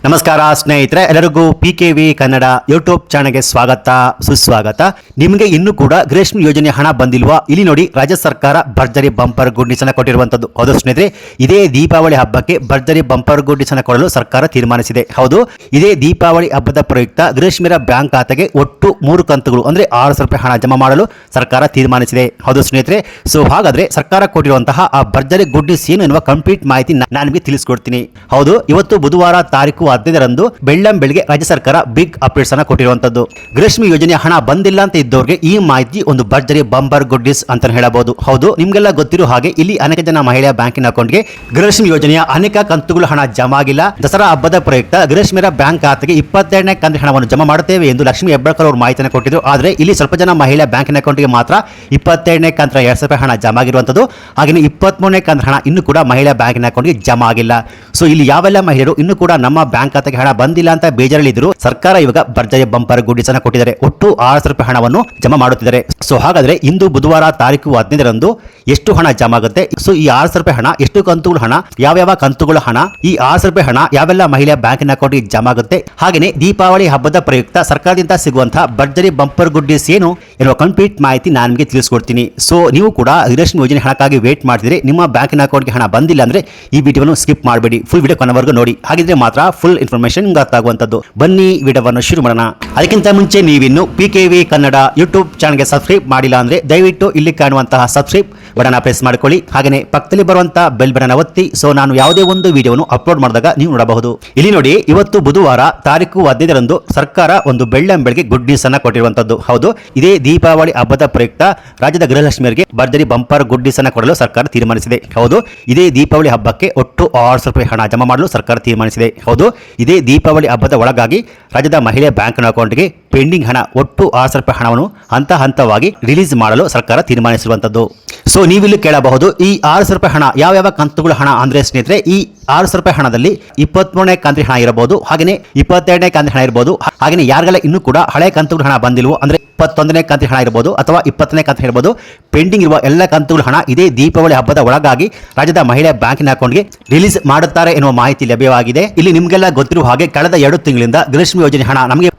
ನಮಸ್ಕಾರ ಸ್ನೇಹಿತರೆ, ಎಲ್ಲರಿಗೂ ಪಿಕೆವಿ ಕನ್ನಡ ಯೂಟ್ಯೂಬ್ ಚಾನೆಲ್ಗೆ ಸ್ವಾಗತ ಸುಸ್ವಾಗತ. ನಿಮಗೆ ಇನ್ನೂ ಕೂಡ ಗೃಹಲಕ್ಷ್ಮಿ ಯೋಜನೆ ಹಣ ಬಂದಿಲ್ವಾ? ಇಲ್ಲಿ ನೋಡಿ, ರಾಜ್ಯ ಸರ್ಕಾರ ಭರ್ಜರಿ ಬಂಪರ್ ಗುಡ್ ನ್ಯೂಸ್ ಅನ್ನು ಕೊಟ್ಟಿರುವಂತದ್ದು. ಹೌದು ಸ್ನೇಹಿತರೆ, ಇದೇ ದೀಪಾವಳಿ ಹಬ್ಬಕ್ಕೆ ಭರ್ಜರಿ ಬಂಪರ್ ಗುಡ್ ನ್ಯೂಸ್ ಅನ್ನು ಕೊಡಲು ಸರ್ಕಾರ ತೀರ್ಮಾನಿಸಿದೆ. ಹೌದು, ಇದೇ ದೀಪಾವಳಿ ಹಬ್ಬದ ಪ್ರಯುಕ್ತ ಗೃಹಲಕ್ಷ್ಮಿಯರ ಬ್ಯಾಂಕ್ ಖಾತೆಗೆ ಒಟ್ಟು 3 ಕಂತುಗಳು ಅಂದ್ರೆ 600 ರೂಪಾಯಿ ಹಣ ಜಮಾ ಮಾಡಲು ಸರ್ಕಾರ ತೀರ್ಮಾನಿಸಿದೆ. ಹೌದು ಸ್ನೇಹಿತರೆ, ಸೊ ಹಾಗಾದ್ರೆ ಸರ್ಕಾರ ಕೊಟ್ಟಿರುವಂತಹ ಆ ಭರ್ಜರಿ ಗುಡ್ ನ್ಯೂಸ್ ಏನು ಎನ್ನುವ ಕಂಪ್ಲೀಟ್ ಮಾಹಿತಿ ನಾನು ನಿಮಗೆ ತಿಳಿಸ್ಕೊಡ್ತೀನಿ. ಹೌದು, ಇವತ್ತು ಬುಧವಾರ ತಾರೀಕು 15ರಂದು ಬೆಳ್ಳಂಬೆಳಗ್ಗೆ ರಾಜ್ಯ ಸರ್ಕಾರ ಬಿಗ್ ಅಪ್ಡೇಟ್ಸ್ ಅನ್ನು ಕೊಟ್ಟಿರುವಂತದ್ದು. ಗೃಹಲಕ್ಷ್ಮಿ ಯೋಜನೆ ಹಣ ಬಂದಿಲ್ಲ ಅಂತ ಇದ್ದವರಿಗೆ ಈ ಮಾಹಿತಿ ಒಂದು ಭರ್ಜರಿ ಬಂಪರ್ ಗುಡ್ ನ್ಯೂಸ್ ಅಂತ ಹೇಳಬಹುದು. ಹೌದು, ನಿಮ್ಗೆಲ್ಲ ಗೊತ್ತಿರೋ ಹಾಗೆ ಇಲ್ಲಿ ಅನೇಕ ಜನ ಮಹಿಳೆಯ ಬ್ಯಾಂಕಿನ ಅಕೌಂಟ್ಗೆ ಗೃಹಲಕ್ಷ್ಮಿ ಯೋಜನೆಯ ಅನೇಕ ಕಂತುಗಳು ಹಣ ಜಮಾ ಆಗಿಲ್ಲ. ದಸರಾ ಹಬ್ಬದ ಪ್ರಯುಕ್ತ ಗೃಹಲಕ್ಷ್ಮಿಯರ ಬ್ಯಾಂಕ್ ಖಾತೆಗೆ 22ನೇ ಕಂತಿನ ಹಣವನ್ನು ಜಮಾ ಮಾಡುತ್ತೇವೆ ಎಂದು ಲಕ್ಷ್ಮಿ ಹೆಬ್ಬಾಳ್ಕರ್ ಅವರು ಮಾಹಿತಿಯನ್ನು ಕೊಟ್ಟಿದ್ರು. ಆದರೆ ಇಲ್ಲಿ ಸ್ವಲ್ಪ ಜನ ಮಹಿಳೆಯ ಬ್ಯಾಂಕಿನ ಅಕೌಂಟ್ಗೆ ಮಾತ್ರ 22ನೇ ಕಂತಿನ 200 ರೂಪಾಯಿ ಹಣ ಜಮಾ ಆಗಿರುವಂತದ್ದು. ಹಾಗೆ 23ನೇ ಕಂತಿನ ಹಣ ಇನ್ನೂ ಕೂಡ ಮಹಿಳೆಯ ಬ್ಯಾಂಕಿನ ಅಕೌಂಟ್ಗೆ ಜಮಾ ಆಗಿಲ್ಲ. ಸೊ ಇಲ್ಲಿ ಯಾವೆಲ್ಲ ಮಹಿಳೆಯರು ಇನ್ನೂ ಕೂಡ ನಮ್ಮ ಬ್ಯಾಂಕ್ ಖಾತೆಗೆ ಹಣ ಬಂದಿಲ್ಲ ಅಂತ ಬೇಜಾರಲ್ಲಿದ್ರು, ಸರ್ಕಾರ ಇವಾಗ ಭರ್ಜರಿ ಬಂಪರ್ ಗುಡ್ ನ್ಯೂಸ್ ಅನ್ನು ಕೊಟ್ಟಿದ್ದಾರೆ. ಒಟ್ಟು 600 ರೂಪಾಯಿ ಹಣವನ್ನು ಜಮಾ ಮಾಡುತ್ತಿದ್ದಾರೆ. ಸೊ ಹಾಗಾದ್ರೆ ಇಂದು ಬುಧವಾರ ತಾರೀಕು 15ರಂದು ಎಷ್ಟು ಹಣ ಜಮಾ ಆಗುತ್ತೆ? ಸೊ ಈ 600 ರೂಪಾಯಿ ಹಣ ಎಷ್ಟು ಕಂತುಗಳ ಹಣ, ಯಾವ್ಯಾವ ಕಂತುಗಳ ಹಣ, ಈ 600 ರೂಪಾಯಿ ಹಣ ಯಾವೆಲ್ಲ ಮಹಿಳೆಯ ಬ್ಯಾಂಕಿನ ಅಕೌಂಟ್ಗೆ ಜಮಾ ಆಗುತ್ತೆ, ಹಾಗೆಯೇ ದೀಪಾವಳಿ ಹಬ್ಬದ ಪ್ರಯುಕ್ತ ಸರ್ಕಾರದಿಂದ ಸಿಗುವಂತಹ ಭರ್ಜರಿ ಬಂಪರ್ ಗುಡ್ ನ್ಯೂಸ್ ಏನು ಎನ್ನುವ ಕಂಪ್ಲೀಟ್ ಮಾಹಿತಿ ನಾನು ನಿಮಗೆ ತಿಳಿಸ್ಕೊಡ್ತೀನಿ. ಸೊ ನೀವು ಕೂಡ ಗೃಹಲಕ್ಷ್ಮಿ ಯೋಜನೆ ಹಣಕ್ಕಾಗಿ ವೇಟ್ ಮಾಡ್ತಿದ್ರೆ, ನಿಮ್ಮ ಬ್ಯಾಂಕಿನ ಅಕೌಂಟ್ಗೆ ಹಣ ಬಂದಿಲ್ಲ ಅಂದ್ರೆ ಈ ವಿಡಿಯೋವನ್ನು ಸ್ಕಿಪ್ ಮಾಡಬೇಡಿ, ಫುಲ್ ವಿಡಿಯೋ ಕೊನೆವರೆಗೂ ನೋಡಿ. ಹಾಗಿದ್ರೆ ಮಾತ್ರ ಫುಲ್ ಇನ್ಫಾರ್ಮೇಶನ್ ಅರ್ಥ ಆಗುವಂತದ್ದು. ಬನ್ನಿ ವಿಡಿಯೋವನ್ನು ಶುರು ಮಾಡೋಣ. ಅದಕ್ಕಿಂತ ಮುಂಚೆ ನೀವಿನ್ನು ಪಿಕೆವಿ ಕನ್ನಡ ಯೂಟ್ಯೂಬ್ ಚಾನಲ್ಗೆ ಸಬ್ಸ್ಕ್ರೈಬ್ ಮಾಡಿಲ್ಲ ಅಂದ್ರೆ ದಯವಿಟ್ಟು ಇಲ್ಲಿ ಕಾಣುವಂತಹ ಸಬ್ಸ್ಕ್ರೈಬ್ ಬಟನ್ ಪ್ರೆಸ್ ಮಾಡ್ಕೊಳ್ಳಿ. ಹಾಗೆಯೇ ಪಕ್ಕದಲ್ಲಿ ಬರುವಂತಹ ಬೆಲ್ ಬಟನ್ ಒತ್ತಿ, ಸೊ ನಾನು ಯಾವುದೇ ಒಂದು ವಿಡಿಯೋವನ್ನು ಅಪ್ಲೋಡ್ ಮಾಡಿದಾಗ ನೀವು ನೋಡಬಹುದು. ಇಲ್ಲಿ ನೋಡಿ, ಇವತ್ತು ಬುಧವಾರ ತಾರೀಕು 15ರಂದು ಸರ್ಕಾರ ಒಂದು ಬೆಳ್ಳಂಬೆಳಗ್ಗೆ ಗುಡ್ ನ್ಯೂಸ್ ಅನ್ನ ಕೊಟ್ಟಿರುವಂತದ್ದು. ಹೌದು, ಇದೇ ದೀಪಾವಳಿ ಹಬ್ಬದ ಪ್ರಯುಕ್ತ ರಾಜ್ಯದ ಗೃಹಲಕ್ಷ್ಮಿಯರಿಗೆ ಭರ್ಜರಿ ಬಂಪರ್ ಗುಡ್ ನ್ಯೂಸ್ ಅನ್ನ ಕೊಡಲು ಸರ್ಕಾರ ತೀರ್ಮಾನಿಸಿದೆ. ಹೌದು, ಇದೇ ದೀಪಾವಳಿ ಹಬ್ಬಕ್ಕೆ ಒಟ್ಟು 600 ರೂಪಾಯಿ ಹಣ ಜಮಾ ಮಾಡಲು ಸರ್ಕಾರ ತೀರ್ಮಾನಿಸಿದೆ. ಹೌದು, ಇದೇ ದೀಪಾವಳಿ ಹಬ್ಬದ ಒಳಗಾಗಿ ರಾಜ್ಯದ ಮಹಿಳೆಯ ಬ್ಯಾಂಕ್ ಅಕೌಂಟ್ಗೆ ಪೆಂಡಿಂಗ್ ಹಣ ಒಟ್ಟು 600 ರೂಪಾಯಿ ಹಣವನ್ನು ಹಂತ ಹಂತವಾಗಿ ರಿಲೀಸ್ ಮಾಡಲು ಸರ್ಕಾರ ತೀರ್ಮಾನಿಸಿರುವಂತದ್ದು. ಸೊ ನೀವಿಲ್ಲಿ ಕೇಳಬಹುದು, ಈ 600 ರೂಪಾಯಿ ಹಣ ಯಾವ್ಯಾವ ಕಂತುಗಳ ಹಣ ಅಂದ್ರೆ ಸ್ನೇಹಿತರೆ, ಈ 600 ರೂಪಾಯಿ ಹಣದಲ್ಲಿ 23ನೇ ಕಂತಿನ ಹಣ ಇರಬಹುದು, ಹಾಗೆಯೇ 22ನೇ ಕಂತಿನ ಹಣ ಇರಬಹುದು. ಹಾಗೆಯೇ ಯಾರಿಗೆಲ್ಲ ಇನ್ನೂ ಕೂಡ ಹಳೆ ಕಂತುಗಳ ಹಣ ಬಂದಿಲ್ವೋ ಅಂದ್ರೆ 21ನೇ ಕಂತಿನ ಹಣ ಇರಬಹುದು ಅಥವಾ 20ನೇ ಕಂತಿನ ಇರಬಹುದು, ಪೆಂಡಿಂಗ್ ಇರುವ ಎಲ್ಲ ಕಂತುಗಳ ಹಣ ಇದೇ ದೀಪಾವಳಿ ಹಬ್ಬದ ಒಳಗಾಗಿ ರಾಜ್ಯದ ಮಹಿಳೆಯ ಬ್ಯಾಂಕಿನ ಅಕೌಂಟ್ಗೆ ರಿಲೀಸ್ ಮಾಡುತ್ತಾರೆ ಎನ್ನುವ ಮಾಹಿತಿ ಲಭ್ಯವಾಗಿದೆ. ಇಲ್ಲಿ ನಿಮಗೆಲ್ಲ ಗೊತ್ತಿರುವ ಹಾಗೆ ಕಳೆದ 2 ತಿಂಗಳಿಂದ ಗೃಹಲಕ್ಷ್ಮಿ ಯೋಜನೆ ಹಣ ನಮಗೆ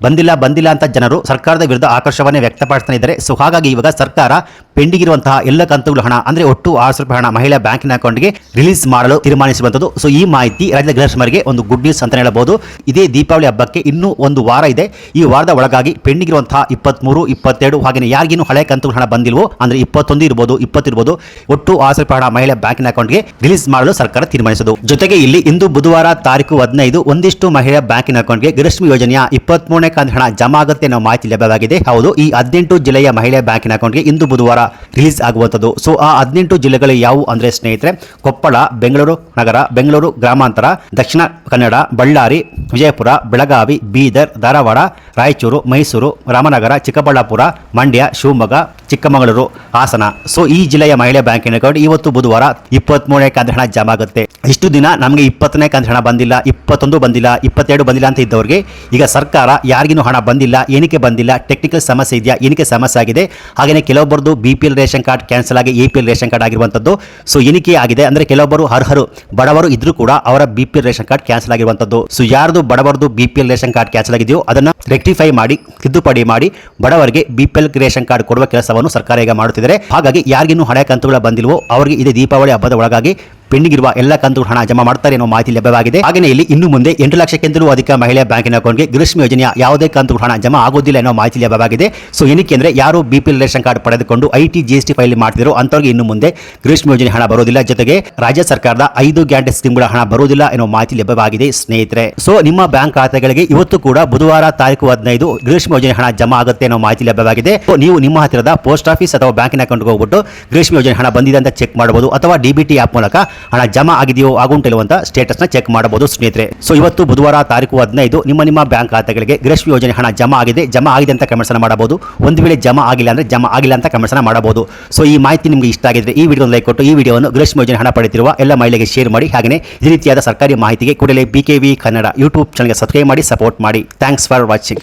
ಬಂದಿಲ್ಲ ಅಂತ ಜನರು ಸರ್ಕಾರದ ವಿರುದ್ಧ ಆಕ್ರೋಶವನ್ನೇ ವ್ಯಕ್ತಪಡಿಸ್ತಾ ಇದ್ದಾರೆ. ಸೊ ಹಾಗಾಗಿ ಇವಾಗ ಸರ್ಕಾರ ಪೆಂಡಿಂಗ್ ಇರುವಂತಹ ಎಲ್ಲ ಕಂತುಗಳ ಹಣ ಅಂದ್ರೆ ಒಟ್ಟು 600 ರೂಪಾಯಿ ಹಣ ಮಹಿಳಾ ಬ್ಯಾಂಕಿನ ಅಕೌಂಟ್ಗೆ ರಿಲೀಸ್ ಮಾಡಲು ತೀರ್ಮಾನಿಸಿರುವಂತದ್ದು. ಸೊ ಈ ಮಾಹಿತಿ ರಾಜ್ಯದ ಗೃಹಲಕ್ಷ್ಮಿಯರಿಗೆ ಒಂದು ಗುಡ್ ನ್ಯೂಸ್ ಅಂತ ಹೇಳಬಹುದು. ಇದೇ ದೀಪಾವಳಿ ಹಬ್ಬಕ್ಕೆ ಇನ್ನೂ ಒಂದು ವಾರ ಇದೆ. ಈ ವಾರದ ಒಳಗಾಗಿ ಪೆಂಡಿಂಗ್ ಇರುವಂತಹ 23, 22 ಹಾಗೆ ಯಾರಿಗಿನ್ನೂ ಹಳೆ ಕಂತುಗಳ ಹಣ ಬಂದಿಲ್ವೋ ಅಂದ್ರೆ 21 ಇರಬಹುದು, 20 ಇರಬಹುದು, ಒಟ್ಟು 600 ರೂಪಾಯಿ ಹಣ ಮಹಿಳಾ ಬ್ಯಾಂಕಿನ ಅಕೌಂಟ್ಗೆ ರಿಲೀಸ್ ಮಾಡಲು ಸರ್ಕಾರ ತೀರ್ಮಾನಿಸಿತು. ಜೊತೆಗೆ ಇಲ್ಲಿ ಇಂದು ಬುಧವಾರ ತಾರೀಕು 15 ಒಂದಿಷ್ಟು ಮಹಿಳಾ ಬ್ಯಾಂಕಿನ ಅಕೌಂಟ್ಗೆ ಗೃಹಲಕ್ಷ್ಮಿ ಯೋಜನೆಯ 23ನೇ ಕಂತಿನ ಹಣ ಜಮಾ ಆಗುತ್ತೆ ಅನ್ನೋ ಮಾಹಿತಿ ಲಭ್ಯವಾಗಿದೆ. ಹೌದು, ಈ 18 ಜಿಲ್ಲೆಯ ಮಹಿಳಾ ಬ್ಯಾಂಕಿನ ಅಕೌಂಟ್ಗೆ ಇಂದು ಬುಧವಾರ ರಿಲೀಸ್ ಆಗುವಂತದ್ದು. ಸೊ ಆ 18 ಜಿಲ್ಲೆಗಳು ಯಾವುವು ಅಂದ್ರೆ ಸ್ನೇಹಿತರೆ, ಕೊಪ್ಪಳ, ಬೆಂಗಳೂರು ನಗರ, ಬೆಂಗಳೂರು ಗ್ರಾಮಾಂತರ, ದಕ್ಷಿಣ ಕನ್ನಡ, ಬಳ್ಳಾರಿ, ವಿಜಯಪುರ, ಬೆಳಗಾವಿ, ಬೀದರ್, ಧಾರವಾಡ, ರಾಯಚೂರು, ಮೈಸೂರು, ರಾಮನಗರ, ಚಿಕ್ಕಬಳ್ಳಾಪುರ, ಮಂಡ್ಯ, ಶಿವಮೊಗ್ಗ, ಚಿಕ್ಕಮಗಳೂರು, ಹಾಸನ. ಸೊ ಈ ಜಿಲ್ಲೆಯ ಮಹಿಳಾ ಬ್ಯಾಂಕಿನ ಅಕೌಂಟ್ ಇವತ್ತು ಬುಧವಾರ 23ನೇ ಕಂತಿನ ಹಣ ಜಮಾ ಆಗುತ್ತೆ. ಇಷ್ಟು ದಿನ ನಮಗೆ 20ನೇ ಕಂತಿನ ಹಣ ಬಂದಿಲ್ಲ, 21 ಬಂದಿಲ್ಲ, 22 ಬಂದಿಲ್ಲ ಅಂತ ಇದ್ದವರಿಗೆ ಈಗ ಸರ್ಕಾರ ಯಾರಿಗಿನ್ನೂ ಹಣ ಬಂದಿಲ್ಲ, ಏನಕ್ಕೆ ಬಂದಿಲ್ಲ, ಟೆಕ್ನಿಕಲ್ ಸಮಸ್ಯೆ ಇದೆಯಾ, ಏನಕ್ಕೆ ಸಮಸ್ಯೆ ಆಗಿದೆ, ಹಾಗೆಯೇ ಕೆಲವೊಬ್ಬರದು BPL ರೇಷನ್ ಕಾರ್ಡ್ ಕ್ಯಾನ್ಸಲ್ ಆಗಿ APL ರೇಷನ್ ಕಾರ್ಡ್ ಆಗಿರುವಂತದ್ದು. ಸೊ ಏನಕ್ಕೆ ಆಗಿದೆ ಅಂದ್ರೆ ಕೆಲವೊಬ್ಬರು ಅರ್ಹರು ಬಡವರು ಇದ್ರೂ ಕೂಡ ಅವರ BPL ರೇಷನ್ ಕಾರ್ಡ್ ಕ್ಯಾನ್ಸಲ್ ಆಗಿರುವಂತದ್ದು. ಸೊ ಯಾರ್ದು ಬಡವರದು BPL ರೇಷನ್ ಕಾರ್ಡ್ ಕ್ಯಾನ್ಸಲ್ ಆಗಿದೆಯೋ ಅದನ್ನ ರೆಕ್ಟಿಫೈ ಮಾಡಿ, ತಿದ್ದುಪಡಿ ಮಾಡಿ ಬಡವರಿಗೆ BPL ರೇಷನ್ ಕಾರ್ಡ್ ಕೊಡುವ ಕೆಲಸವನ್ನು ಸರ್ಕಾರ ಈಗ ಮಾಡುತ್ತಿದ್ದಾರೆ. ಹಾಗಾಗಿ ಯಾರಿಗಿನ್ನೂ ಹಳೆ ಕಂತುಗಳು ಬಂದಿಲ್ವೋ ಅವರಿಗೆ ಇದೇ ದೀಪಾವಳಿ ಹಬ್ಬದ ಒಳಗಾಗಿ ಪೆಂಡಿಂಗ್ ಇರುವ ಎಲ್ಲ ಕಂತುಗಳ ಹಣ ಜಮಾ ಮಾಡ್ತಾರೆ ಅನ್ನೋ ಮಾಹಿತಿ ಲಭ್ಯವಾಗಿದೆ. ಹಾಗೆಯೇ ಇಲ್ಲಿ ಇನ್ನು ಮುಂದೆ 8 ಲಕ್ಷಕ್ಕಿಂತಲೂ ಅಧಿಕ ಮಹಿಳಾ ಬ್ಯಾಂಕಿನ ಅಕೌಂಟ್ಗೆ ಗೃಹಲಕ್ಷ್ಮಿ ಯೋಜನೆಯ ಯಾವುದೇ ಕಂತುಗಳ ಹಣ ಜಮಾ ಆಗೋದಿಲ್ಲ ಅನ್ನೋ ಮಾಹಿತಿ ಲಭ್ಯವಾಗಿದೆ. ಸೊ ಏನಕ್ಕೆ ಅಂದ್ರೆ ಯಾರು BPL ರೇಷನ್ ಕಾರ್ಡ್ ಪಡೆದುಕೊಂಡು IT GST ಫೈಲ್ ಮಾಡ್ತಿದ್ರು ಅಂತವರಿಗೆ ಇನ್ನು ಮುಂದೆ ಗೃಹಲಕ್ಷ್ಮಿ ಯೋಜನೆ ಹಣ ಬರೋದಿಲ್ಲ. ಜೊತೆಗೆ ರಾಜ್ಯ ಸರ್ಕಾರದ 5 ಗ್ಯಾರಂಟಿ ಸ್ಕೀಮ್ಗಳ ಹಣ ಬರೋದಿಲ್ಲ ಅನ್ನೋ ಮಾಹಿತಿ ಲಭ್ಯವಾಗಿದೆ ಸ್ನೇಹಿತರೆ. ಸೊ ನಿಮ್ಮ ಬ್ಯಾಂಕ್ ಖಾತೆಗಳಿಗೆ ಇವತ್ತು ಕೂಡ ಬುಧವಾರ ತಾರೀಕು 15 ಗೃಹಲಕ್ಷ್ಮಿ ಯೋಜನೆ ಹಣ ಜಮಾ ಆಗುತ್ತೆ ಅನ್ನೋ ಮಾಹಿತಿ ಲಭ್ಯವಾಗಿದೆ. ನೀವು ನಿಮ್ಮ ಹತ್ತಿರದ ಪೋಸ್ಟ್ ಆಫೀಸ್ ಅಥವಾ ಬ್ಯಾಂಕಿನ ಅಕೌಂಟ್ಗೆ ಹೋಗ್ಬಿಟ್ಟು ಗೃಹಲಕ್ಷ್ಮಿ ಯೋಜನೆ ಹಣ ಬಂದಿದೆ ಅಂತ ಚೆಕ್ ಮಾಡಬಹುದು, ಅಥವಾ DBT ಆಪ್ ಮೂಲಕ ಹಣ ಜಮಾ ಆಗಿದೆಯೋ ಆಗುಂಟಿಲ್ವ ಅಂತ ಸ್ಟೇಟಸ್ ನ ಚೆಕ್ ಮಾಡಬಹುದು ಸ್ನೇಹಿತರೆ. ಸೊ ಇವತ್ತು ಬುಧವಾರ ತಾರೀಕು 15 ನಿಮ್ಮ ಬ್ಯಾಂಕ್ ಖಾತೆಗಳಿಗೆ ಗೃಹಲಕ್ಷ್ಮಿ ಯೋಜನೆ ಹಣ ಜಮಾ ಆಗಿದೆ ಅಂತ ಕಮೆಂಟ್ಸ್ ಮಾಡಬಹುದು. ಒಂದು ವೇಳೆ ಜಮಾ ಆಗಿಲ್ಲ ಅಂದ್ರೆ ಜಮಾ ಆಗಿಲ್ಲ ಅಂತ ಕಮೆಂಟ್ಸ್ ಮಾಡಬಹುದು. ಸೊ ಈ ಮಾಹಿತಿ ನಿಮಗೆ ಇಷ್ಟ ಆಗಿದ್ರೆ ಈ ವಿಡಿಯೋ ಲೈಕ್ ಕೊಟ್ಟು ಈ ವಿಡಿಯೋವನ್ನು ಗೃಹಲಕ್ಷ್ಮಿ ಯೋಜನೆ ಹಣ ಪಡೆದಿರುವ ಎಲ್ಲ ಮಹಿಳೆಗೆ ಶೇರ್ ಮಾಡಿ. ಹಾಗೆಯೇ ಈ ರೀತಿಯಾದ ಸರ್ಕಾರಿ ಮಾಹಿತಿಗೆ ಕೂಡಲೇ ಪಿಕೆವಿ ಕನ್ನಡ ಯೂಟ್ಯೂಬ್ ಚಾನಲ್ಗೆ ಸಬ್ಸ್ಕ್ರೈಬ್ ಮಾಡಿ, ಸಪೋರ್ಟ್ ಮಾಡಿ. Thanks for watching.